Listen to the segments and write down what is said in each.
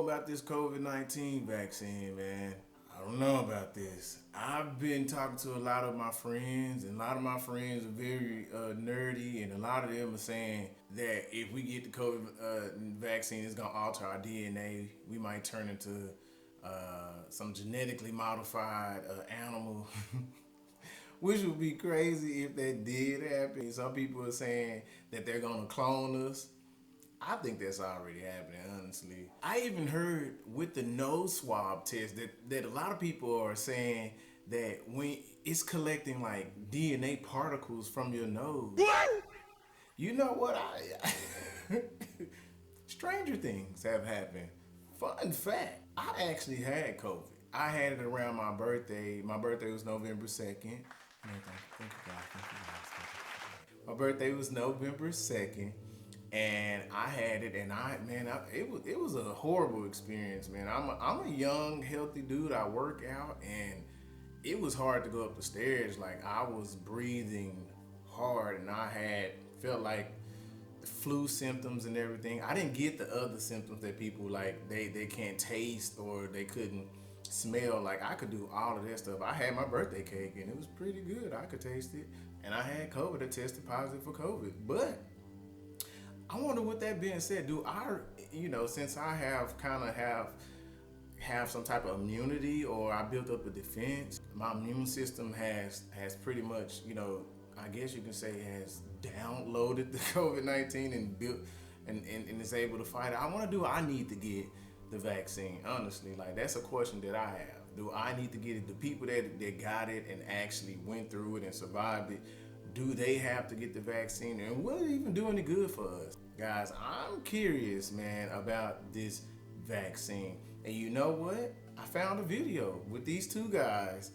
about this COVID-19 vaccine, man. I don't know about this. I've been talking to a lot of my friends, and a lot of my friends are very nerdy, and a lot of them are saying that if we get the COVID vaccine, it's gonna alter our DNA. We might turn into some genetically modified animal, which would be crazy if that did happen. Some people are saying that they're gonna clone us. I think that's already happening, honestly. I even heard with the nose swab test that a lot of people are saying that when it's collecting like DNA particles from your nose. What? You know what? Stranger things have happened. Fun fact, I actually had COVID. I had it around my birthday. My birthday was November 2nd. Thank you, God. My birthday was November 2nd. And I had it, and it was a horrible experience, man. I'm a young, healthy dude. I work out, and it was hard to go up the stairs. Like, I was breathing hard, and I felt like flu symptoms and everything. I didn't get the other symptoms that people like they can't taste or they couldn't smell. Like, I could do all of that stuff. I had my birthday cake, and it was pretty good. I could taste it, and I had COVID. I tested positive for COVID, but I wonder, with that being said, since I have some type of immunity, or I built up a defense, my immune system has pretty much, I guess you can say, has downloaded the COVID-19 and built and is able to fight it. I need to get the vaccine? Honestly, like, that's a question that I have. Do I need to get it? The people that got it and actually went through it and survived it, do they have to get the vaccine? And will it even do any good for us? Guys, I'm curious, man, about this vaccine. And you know what? I found a video with these two guys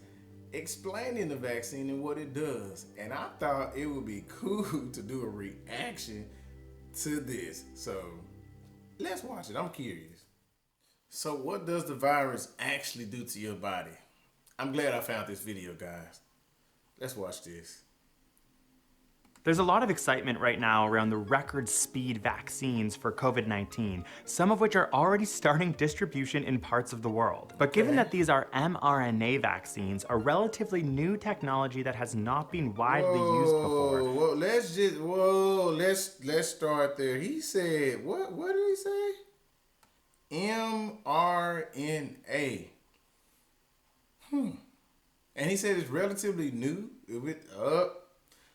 explaining the vaccine and what it does. And I thought it would be cool to do a reaction to this. So let's watch it. I'm curious. So what does the virus actually do to your body? I'm glad I found this video, guys. Let's watch this. There's a lot of excitement right now around the record speed vaccines for COVID-19, some of which are already starting distribution in parts of the world. But given that these are mRNA vaccines, a relatively new technology that has not been widely used before. Let's start there. He said, what did he say? mRNA. And he said it's relatively new.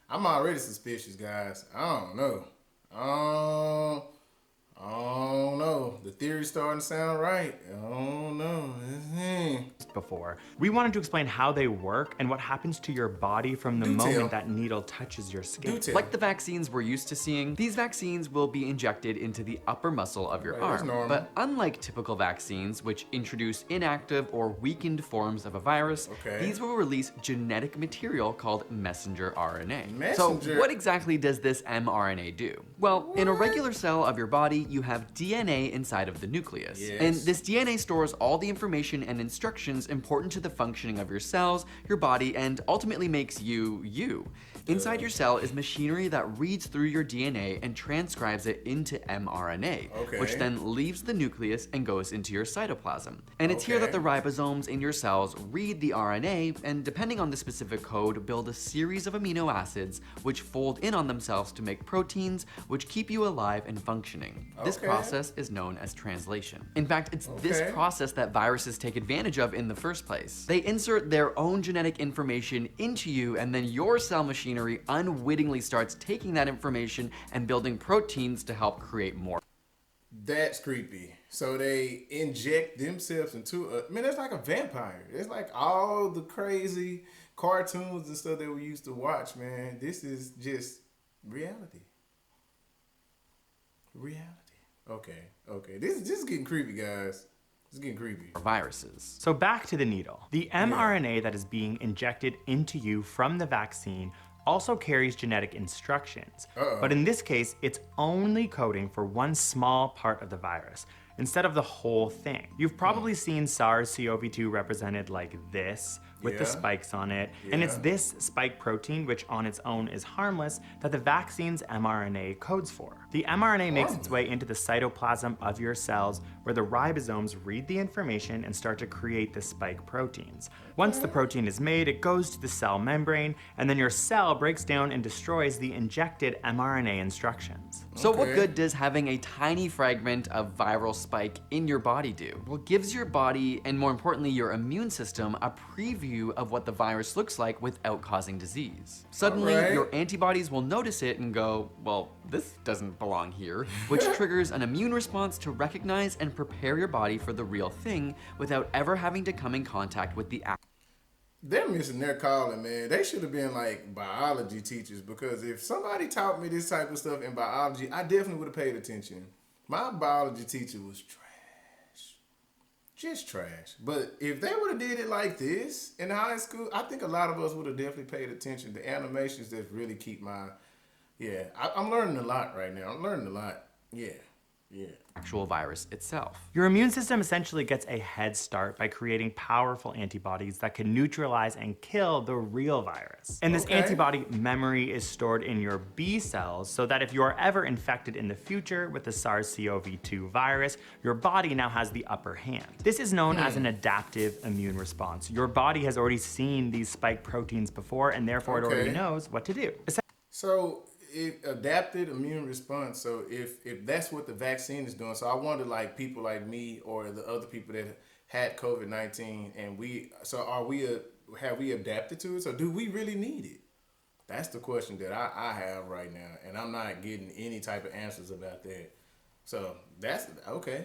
I'm already suspicious, guys. I don't know. The theory's starting to sound right. I don't know. Before. We wanted to explain how they work and what happens to your body from the moment that needle touches your skin. Like the vaccines we're used to seeing, these vaccines will be injected into the upper muscle of your arm. But unlike typical vaccines, which introduce inactive or weakened forms of a virus, these will release genetic material called messenger RNA. So what exactly does this mRNA do? Well, in a regular cell of your body, you have DNA inside of the nucleus. And this DNA stores all the information and instructions important to the functioning of your cells, your body, and ultimately makes you, you. Inside your cell is machinery that reads through your DNA and transcribes it into mRNA, which then leaves the nucleus and goes into your cytoplasm. And it's here that the ribosomes in your cells read the RNA, and depending on the specific code, build a series of amino acids which fold in on themselves to make proteins which keep you alive and functioning. This process is known as translation. In fact, it's this process that viruses take advantage of in the first place. They insert their own genetic information into you, and then your cell machinery unwittingly starts taking that information and building proteins to help create more. That's creepy. So they inject themselves into that's like a vampire. It's like all the crazy cartoons and stuff that we used to watch, man. This is just reality. Okay. This is getting creepy, guys. It's getting creepy. Viruses. So back to the needle. The mRNA that is being injected into you from the vaccine also carries genetic instructions. But in this case, it's only coding for one small part of the virus. instead of the whole thing. You've probably seen SARS-CoV-2 represented like this, with the spikes on it, and it's this spike protein, which on its own is harmless, that the vaccine's mRNA codes for. The mRNA makes its way into the cytoplasm of your cells, where the ribosomes read the information and start to create the spike proteins. Once the protein is made, it goes to the cell membrane, and then your cell breaks down and destroys the injected mRNA instructions. So what good does having a tiny fragment of viral spike in your body do? Well, it gives your body, and more importantly your immune system, a preview of what the virus looks like without causing disease. Suddenly, your antibodies will notice it and go, well, this doesn't belong here, which triggers an immune response to recognize and prepare your body for the real thing without ever having to come in contact with the They're missing their calling, man. They should have been like biology teachers, because if somebody taught me this type of stuff in biology, I definitely would have paid attention. My biology teacher was trash. Just trash. But if they would have did it like this in high school, I think a lot of us would have definitely paid attention. The animations that really keep my, I'm learning a lot right now. I'm learning a lot. Yeah. Actual virus itself. Your immune system essentially gets a head start by creating powerful antibodies that can neutralize and kill the real virus. And this antibody memory is stored in your B cells, so that if you are ever infected in the future with the SARS-CoV-2 virus, your body now has the upper hand. This is known as an adaptive immune response. Your body has already seen these spike proteins before, and therefore it already knows what to do. So it adapted immune response. So if that's what the vaccine is doing, so I wonder, like, people like me or the other people that had COVID-19, and have we adapted to it? So do we really need it? That's the question that I have right now, and I'm not getting any type of answers about that. So that's okay.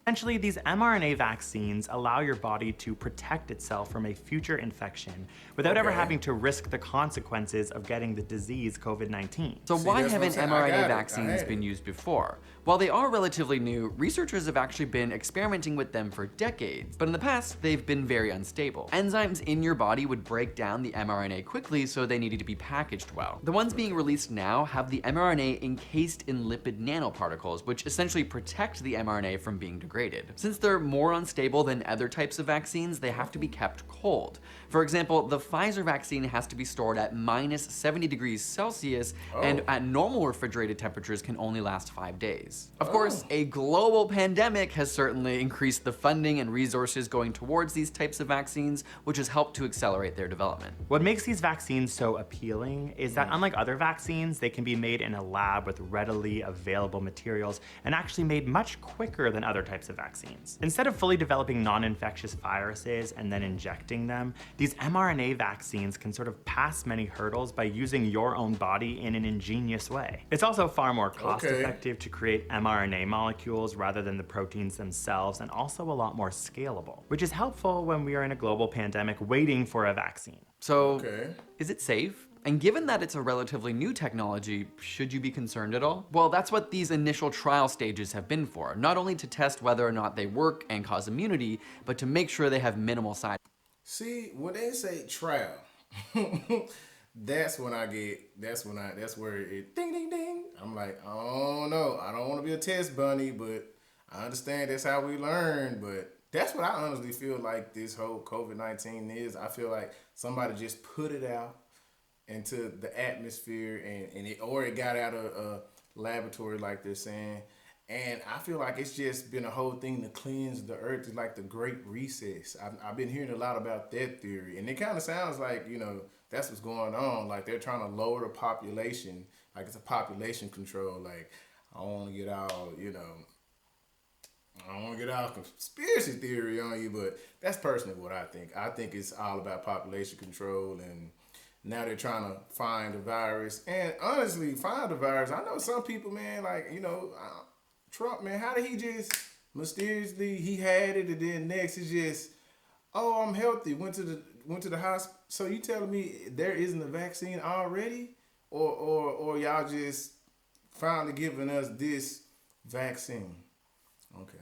Essentially, these mRNA vaccines allow your body to protect itself from a future infection without ever having to risk the consequences of getting the disease COVID-19. So why haven't mRNA vaccines been used before? While they are relatively new, researchers have actually been experimenting with them for decades, but in the past, they've been very unstable. Enzymes in your body would break down the mRNA quickly, so they needed to be packaged well. The ones being released now have the mRNA encased in lipid nanoparticles, which essentially protect the mRNA from being degraded. Since they're more unstable than other types of vaccines, they have to be kept cold. For example, the Pfizer vaccine has to be stored at minus 70 degrees Celsius, and at normal refrigerated temperatures can only last 5 days. Of course, a global pandemic has certainly increased the funding and resources going towards these types of vaccines, which has helped to accelerate their development. What makes these vaccines so appealing is that unlike other vaccines, they can be made in a lab with readily available materials and actually made much quicker than other types of vaccines. Instead of fully developing non-infectious viruses and then injecting them, these mRNA vaccines can sort of pass many hurdles by using your own body in an ingenious way. It's also far more cost-effective to create mRNA molecules rather than the proteins themselves, and also a lot more scalable, which is helpful when we are in a global pandemic waiting for a vaccine. So, is it safe? And given that it's a relatively new technology, should you be concerned at all? Well, that's what these initial trial stages have been for, not only to test whether or not they work and cause immunity, but to make sure they have minimal side effects. See, when they say trial, that's where it ding ding ding. I'm like, oh no, I don't want to be a test bunny, but I understand that's how we learn. But that's what I honestly feel like this whole COVID-19 is. I feel like somebody just put it out into the atmosphere, and it got out of a laboratory, like they're saying. And I feel like it's just been a whole thing to cleanse the earth. It's like the Great Recess. I've been hearing a lot about that theory. And it kind of sounds like, that's what's going on. Like they're trying to lower the population. Like it's a population control. Like I don't want to get all, I don't want to get all conspiracy theory on you, but that's personally what I think. I think it's all about population control, and now they're trying to find the virus. And honestly, find the virus. I know some people, man, like, Trump, man, how did he just mysteriously, he had it, and then next is just, oh, I'm healthy, went to the hospital. So you telling me there isn't a vaccine already? Or y'all just finally giving us this vaccine? Okay.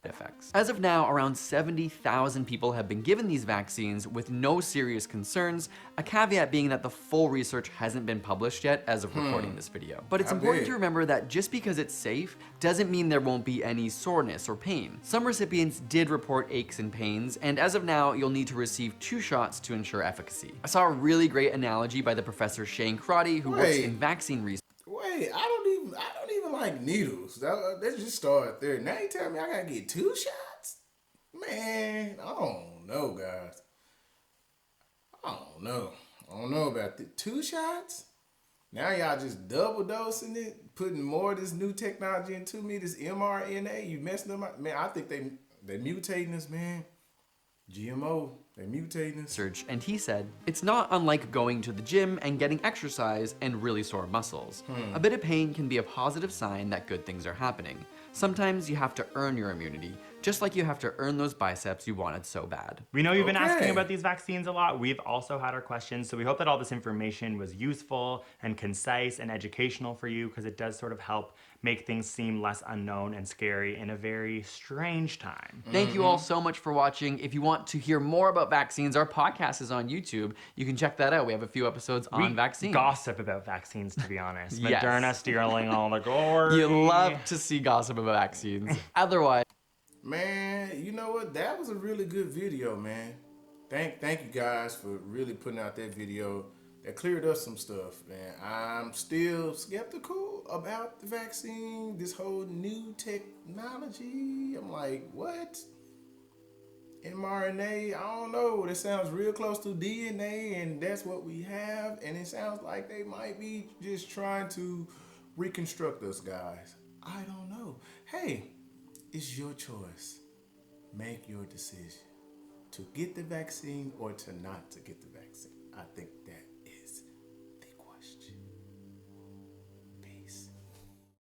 effects. As of now, around 70,000 people have been given these vaccines with no serious concerns, a caveat being that the full research hasn't been published yet as of recording this video. But it's important to remember that just because it's safe doesn't mean there won't be any soreness or pain. Some recipients did report aches and pains, and as of now, you'll need to receive 2 shots to ensure efficacy. I saw a really great analogy by the Professor Shane Crotty, who works in vaccine research. Wait, I don't even like needles. Let's just start there. Now you tell me I gotta get 2 shots? Man, I don't know, guys. I don't know about the 2 shots. Now y'all just double dosing it, putting more of this new technology into me, this mRNA. You messing them up, man. I think they mutating us, man. GMO, they're mutating us. And he said, it's not unlike going to the gym and getting exercise and really sore muscles. A bit of pain can be a positive sign that good things are happening. Sometimes you have to earn your immunity, just like you have to earn those biceps you wanted so bad. We know you've been asking about these vaccines a lot. We've also had our questions, so we hope that all this information was useful and concise and educational for you, because it does sort of help make things seem less unknown and scary in a very strange time. Thank you all so much for watching. If you want to hear more about vaccines, our podcast is on YouTube. You can check that out. We have a few episodes on vaccines. Gossip about vaccines, to be honest. Yes. Moderna stealing all the glory. You love to see gossip about vaccines. Otherwise, man, you know what? That was a really good video, man. Thank you guys for really putting out that video. That cleared up some stuff, man. I'm still skeptical about the vaccine, this whole new technology. I'm like, what? mRNA, I don't know. That sounds real close to DNA, and that's what we have. And it sounds like they might be just trying to reconstruct us, guys. I don't know. Hey, it's your choice. Make your decision to get the vaccine or to not to get the vaccine. I think that